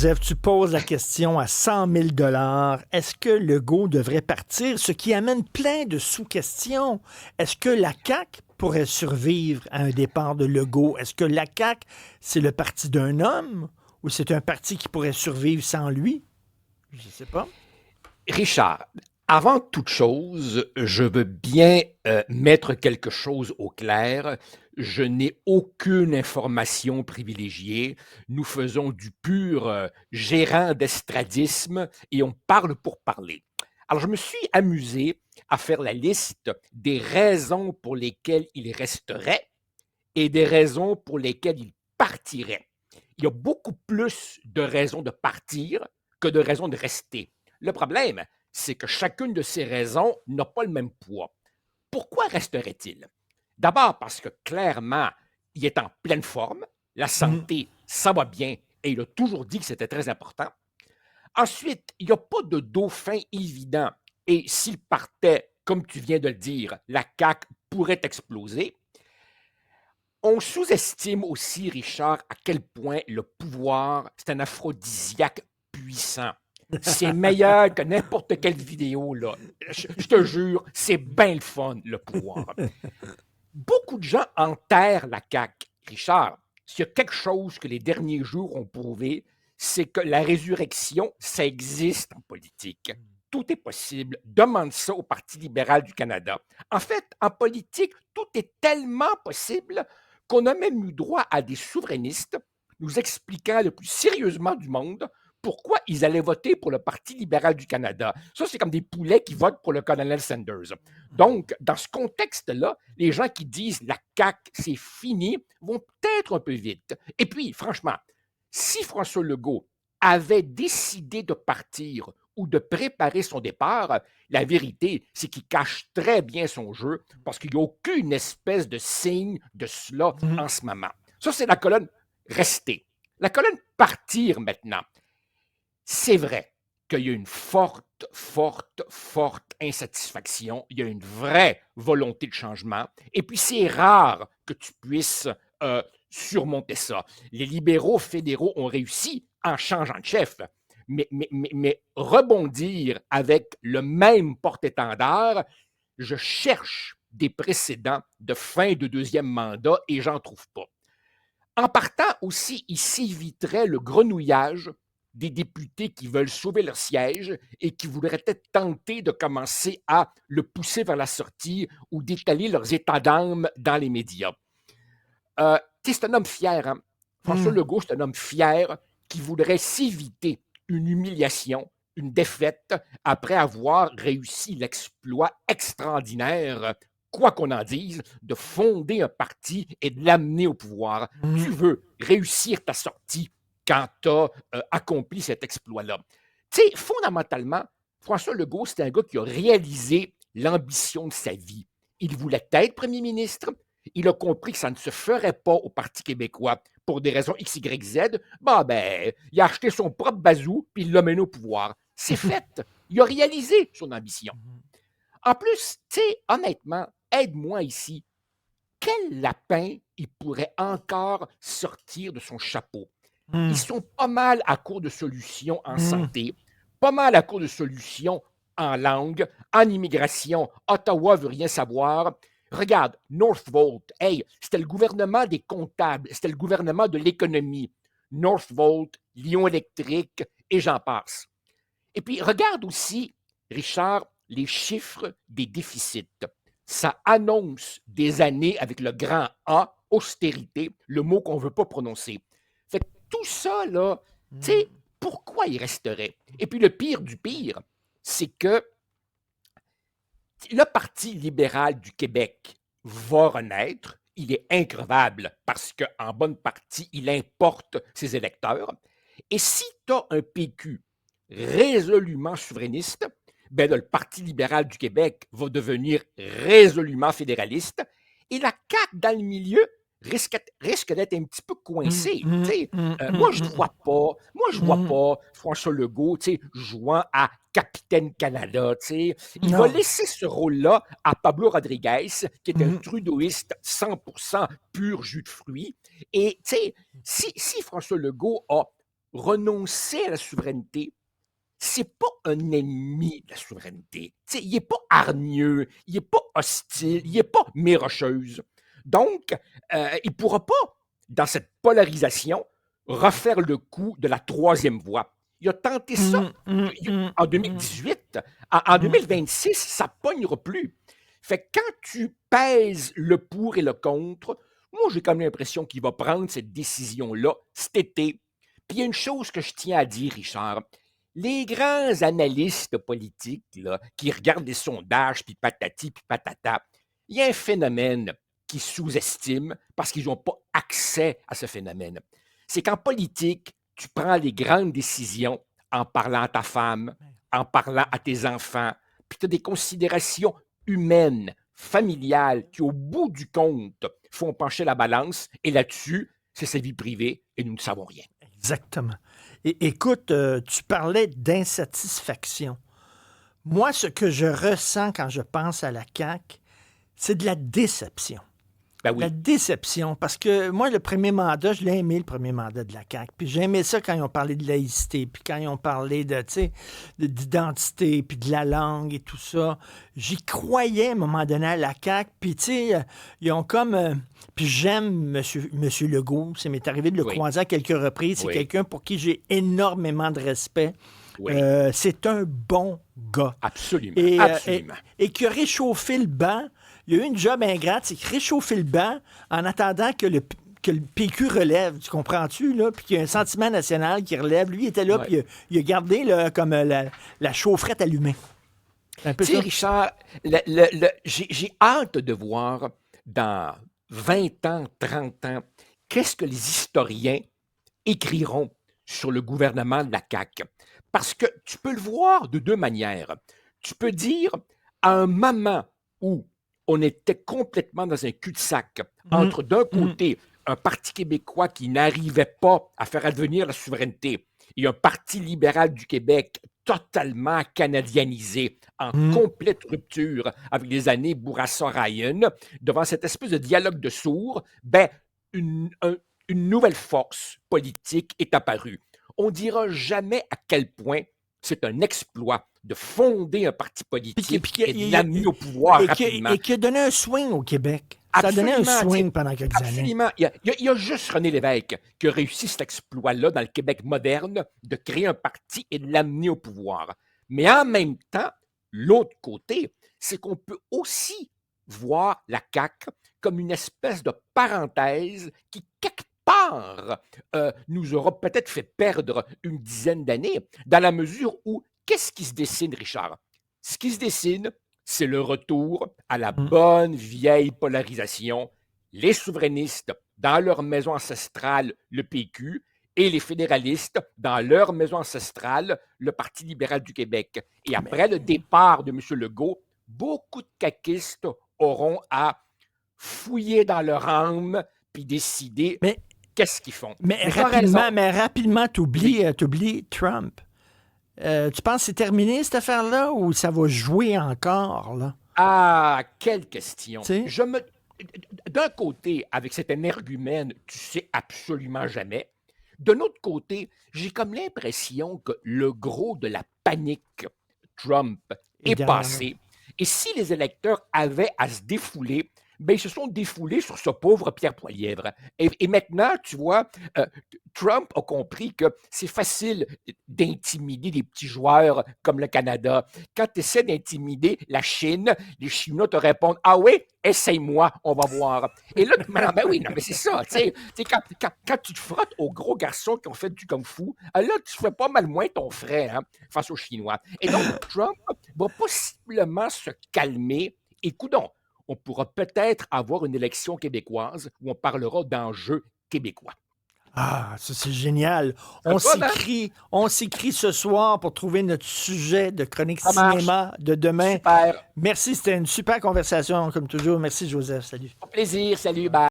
Jeff, tu poses la question à 100 000 $. Est-ce que Legault devrait partir? Ce qui amène plein de sous-questions. Est-ce que la CAQ pourrait survivre à un départ de Legault? Est-ce que la CAQ, c'est le parti d'un homme ou c'est un parti qui pourrait survivre sans lui? Je ne sais pas. Richard, avant toute chose, je veux bien mettre quelque chose au clair. Je n'ai aucune information privilégiée. Nous faisons du pur gérant d'estradisme et on parle pour parler. Alors, je me suis amusé à faire la liste des raisons pour lesquelles il resterait et des raisons pour lesquelles il partirait. Il y a beaucoup plus de raisons de partir que de raisons de rester. Le problème, c'est que chacune de ces raisons n'a pas le même poids. Pourquoi resterait-il? D'abord parce que clairement, il est en pleine forme, la Mhm. santé, ça va bien, et il a toujours dit que c'était très important. Ensuite, il n'y a pas de dauphin évident, et s'il partait, comme tu viens de le dire, la CAQ pourrait exploser. On sous-estime aussi, Richard, à quel point le pouvoir, c'est un aphrodisiaque puissant. C'est meilleur que n'importe quelle vidéo, là. Je te jure, c'est bien le fun, le pouvoir. Beaucoup de gens enterrent la CAQ. Richard, s'il y a quelque chose que les derniers jours ont prouvé, c'est que la résurrection, ça existe en politique. Tout est possible. Demande ça au Parti libéral du Canada. En fait, en politique, tout est tellement possible qu'on a même eu droit à des souverainistes nous expliquant le plus sérieusement du monde pourquoi ils allaient voter pour le Parti libéral du Canada. Ça, c'est comme des poulets qui votent pour le colonel Sanders. Donc, dans ce contexte-là, les gens qui disent la CAQ, c'est fini, vont peut-être un peu vite. Et puis, franchement, si François Legault avait décidé de partir ou de préparer son départ, la vérité, c'est qu'il cache très bien son jeu parce qu'il n'y a aucune espèce de signe de cela Mhm. en ce moment. Ça, c'est la colonne rester. La colonne partir maintenant. C'est vrai qu'il y a une forte insatisfaction, il y a une vraie volonté de changement, et puis c'est rare que tu puisses surmonter ça. Les libéraux fédéraux ont réussi en changeant de chef, mais rebondir avec le même porte-étendard, je cherche des précédents de fin de deuxième mandat et j'en trouve pas. En partant aussi, il s'éviterait le grenouillage des députés qui veulent sauver leur siège et qui voudraient peut-être tenter de commencer à le pousser vers la sortie ou d'étaler leurs états d'âme dans les médias. C'est un homme fier. Hein? François Mhm. Legault, c'est un homme fier qui voudrait s'éviter une humiliation, une défaite, après avoir réussi l'exploit extraordinaire, quoi qu'on en dise, de fonder un parti et de l'amener au pouvoir. Tu Mhm. veux réussir ta sortie quand tu as accompli cet exploit-là. Tu sais, fondamentalement, François Legault, c'est un gars qui a réalisé l'ambition de sa vie. Il voulait être premier ministre, il a compris que ça ne se ferait pas au Parti québécois pour des raisons X, Y, Z. Bah ben, il a acheté son propre bazou puis il l'a mené au pouvoir. C'est fait. Il a réalisé son ambition. En plus, tu sais, honnêtement, aide-moi ici. Quel lapin il pourrait encore sortir de son chapeau? Ils Mhm. sont pas mal à court de solutions en Mhm. santé, pas mal à court de solutions en langue, en immigration. Ottawa veut rien savoir. Regarde, Northvolt, hey, c'était le gouvernement des comptables, c'était le gouvernement de l'économie. Northvolt, Lyon électrique, et j'en passe. Et puis, regarde aussi, Richard, les chiffres des déficits. Ça annonce des années avec le grand A, austérité, le mot qu'on ne veut pas prononcer. Fait que tout ça, là, tu sais, pourquoi il resterait? Et puis le pire du pire, c'est que le Parti libéral du Québec va renaître. Il est increvable parce qu'en bonne partie, il importe ses électeurs. Et si tu as un PQ résolument souverainiste, ben le Parti libéral du Québec va devenir résolument fédéraliste. Et la CAQ, dans le milieu, risque d'être un petit peu Mhm. coincée. Mhm. Moi, Mhm. je vois Mhm. pas François Legault jouant à Capitaine Canada. Il va Non. laisser ce rôle-là à Pablo Rodriguez, qui est un Mhm. trudeauiste 100% pur jus de fruits. Et si François Legault a renoncer à la souveraineté, c'est pas un ennemi de la souveraineté. Tu sais, il est pas hargneux, il est pas hostile, il est pas mérocheuse. Donc, il pourra pas, dans cette polarisation, refaire le coup de la troisième voie. Il a tenté ça en Mm. 2018. En Mm. 2026, ça pognera plus. Fait que quand tu pèses le pour et le contre, moi, j'ai comme l'impression qu'il va prendre cette décision-là cet été. Puis il y a une chose que je tiens à dire, Richard. Les grands analystes politiques là, qui regardent les sondages, puis patati, puis patata, il y a un phénomène qu'ils sous-estiment parce qu'ils n'ont pas accès à ce phénomène. C'est qu'en politique, tu prends les grandes décisions en parlant à ta femme, en parlant à tes enfants, puis tu as des considérations humaines, familiales, qui au bout du compte font pencher la balance, et là-dessus, c'est sa vie privée, et nous ne savons rien. Exactement. Et, écoute, tu parlais d'insatisfaction. Moi, ce que je ressens quand je pense à la CAQ, c'est de la déception. Ben La oui, déception, parce que moi, le premier mandat, je l'ai aimé, le premier mandat de la CAQ. Puis j'ai aimé ça quand ils ont parlé de laïcité, puis quand ils ont parlé de, tu sais, d'identité, puis de la langue et tout ça. J'y croyais à un moment donné à la CAQ, puis tu sais, ils ont comme... puis j'aime monsieur Legault, ça m'est arrivé de le oui, croiser à quelques reprises. C'est oui, quelqu'un pour qui j'ai énormément de respect. oui, C'est un bon gars. absolument, Et, absolument. et qui a réchauffé le banc. Il y a eu une job ingrate, c'est qu'il réchauffer le banc en attendant que le PQ relève. Tu comprends-tu, là? Puis qu'il y a un sentiment national qui relève. Lui, il était là, Ouais. puis il a gardé là, comme la chaufferette allumée. C'est un peu Tu sais, ça. Richard, j'ai hâte de voir dans 20 ans, 30 ans, qu'est-ce que les historiens écriront sur le gouvernement de la CAQ. Parce que tu peux le voir de deux manières. Tu peux dire, à un moment où on était complètement dans un cul-de-sac, Hum, entre d'un hum, côté un Parti québécois qui n'arrivait pas à faire advenir la souveraineté et un Parti libéral du Québec totalement canadianisé, en hum. complète rupture avec les années Bourassa-Ryan, devant cette espèce de dialogue de sourds, ben, une nouvelle force politique est apparue. On ne dira jamais à quel point c'est un exploit de fonder un parti Puis politique et de l'amener au pouvoir rapidement. et qui a donné un swing au Québec. Ça a donné un Absolument, swing pendant quelques années. absolument. Il y a juste René Lévesque qui a réussi cet exploit-là dans le Québec moderne de créer un parti et de l'amener au pouvoir. Mais en même temps, l'autre côté, c'est qu'on peut aussi voir la CAQ comme une espèce de parenthèse qui, quelque part, nous aura peut-être fait perdre une dizaine d'années, dans la mesure où, qu'est-ce qui se dessine, Richard? Ce qui se dessine, c'est le retour à la Hum. bonne vieille polarisation, les souverainistes dans leur maison ancestrale, le PQ, et les fédéralistes dans leur maison ancestrale, le Parti libéral du Québec. Et Mais, après le départ de M. Legault, beaucoup de caquistes auront à fouiller dans leur âme puis décider mais, qu'est-ce qu'ils font. Mais tu as raison. mais rapidement, Oui. t'oublies Trump. Tu penses que c'est terminé, cette affaire-là, ou ça va jouer encore, là? Ah, quelle Tu question. sais? D'un côté, avec cet énergumène, tu sais absolument jamais. De l'autre côté, j'ai comme l'impression que le gros de la panique Trump Et est derrière nous. passé. Et si les électeurs avaient à se défouler, ben, ils se sont défoulés sur ce pauvre Pierre Poilievre. Et maintenant, tu vois, Trump a compris que c'est facile d'intimider des petits joueurs comme le Canada. Quand tu essaies d'intimider la Chine, les Chinois te répondent: Ah oui, essaye-moi, on va voir. Et là, ben oui, non, mais c'est ça. Tu sais, quand tu te frottes aux gros garçons qui ont fait du kung-fu, là, tu fais pas mal moins ton frais hein, face aux Chinois. Et donc, Trump va possiblement se calmer. Et coudonc, on pourra peut-être avoir une élection québécoise où on parlera d'enjeux québécois. Ah, ça c'est génial. C'est le fun, hein? On s'écrit ce soir pour trouver notre sujet de chronique Ça marche. cinéma de demain. Super. Merci, c'était une super conversation comme toujours. Merci Joseph, salut. Au plaisir. Salut. Bye.